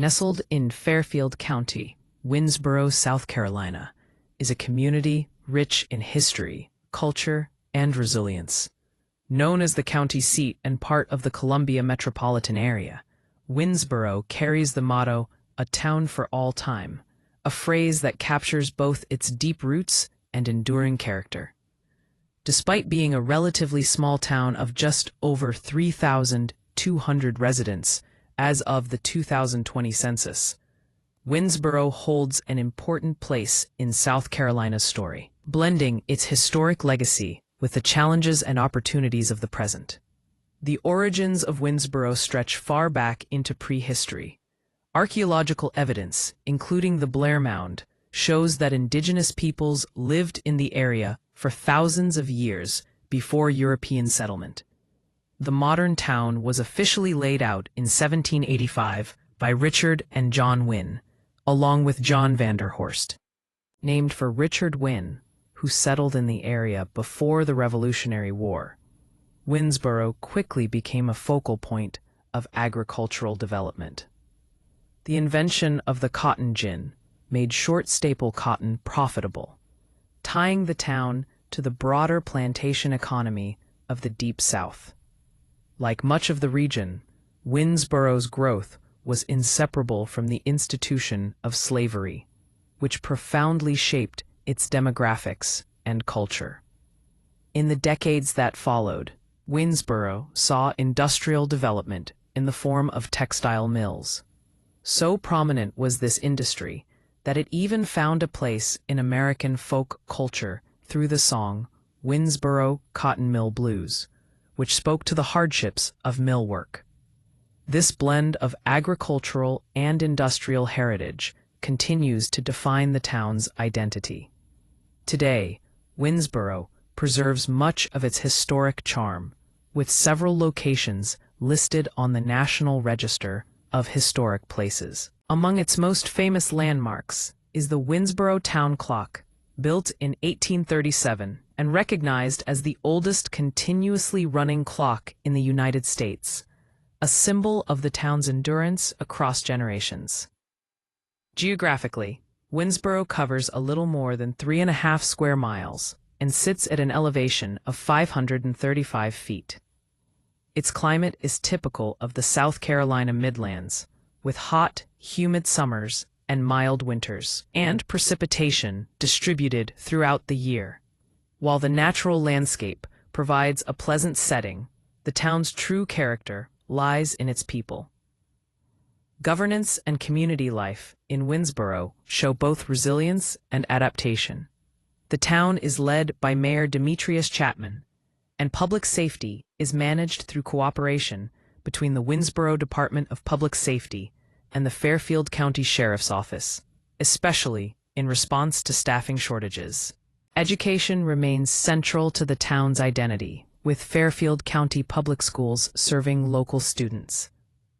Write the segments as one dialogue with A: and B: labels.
A: Nestled in Fairfield County, Winnsboro, South Carolina, is a community rich in history, culture, and resilience. Known as the county seat and part of the Columbia metropolitan area, Winnsboro carries the motto, "A town for all time," a phrase that captures both its deep roots and enduring character. Despite being a relatively small town of just over 3,200 residents as of the 2020 census, Winnsboro holds an important place in South Carolina's story, blending its historic legacy with the challenges and opportunities of the present. The origins of Winnsboro stretch far back into prehistory. Archaeological evidence, including the Blair Mound, shows that indigenous peoples lived in the area for thousands of years before European settlement. The modern town was officially laid out in 1785 by Richard and John Wynn, along with John Vanderhorst. Named for Richard Wynn, who settled in the area before the Revolutionary War, Winnsboro quickly became a focal point of agricultural development. The invention of the cotton gin made short staple cotton profitable, tying the town to the broader plantation economy of the Deep South. Like much of the region, Winnsboro's growth was inseparable from the institution of slavery, which profoundly shaped its demographics and culture. In the decades that followed, Winnsboro saw industrial development in the form of textile mills. So prominent was this industry that it even found a place in American folk culture through the song Winnsboro Cotton Mill Blues, which spoke to the hardships of mill work. This blend of agricultural and industrial heritage continues to define the town's identity. Today, Winnsboro preserves much of its historic charm, with several locations listed on the National Register of Historic Places. Among its most famous landmarks is the Winnsboro Town Clock, built in 1837 and recognized as the oldest continuously running clock in the United States, a symbol of the town's endurance across generations. Geographically, Winnsboro covers a little more than 3.5 square miles and sits at an elevation of 535 feet. Its climate is typical of the South Carolina Midlands, with hot, humid summers and mild winters, and precipitation distributed throughout the year. While the natural landscape provides a pleasant setting, the town's true character lies in its people. Governance and community life in Winnsboro show both resilience and adaptation. The town is led by Mayor Demetrius Chapman, and public safety is managed through cooperation between the Winnsboro Department of Public Safety and the Fairfield County Sheriff's Office, especially in response to staffing shortages. Education remains central to the town's identity, with Fairfield County Public Schools serving local students.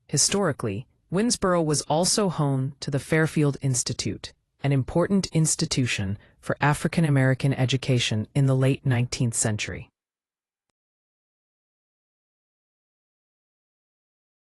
A: Historically, Winnsboro was also home to the Fairfield Institute, an important institution for African American education in the late 19th century.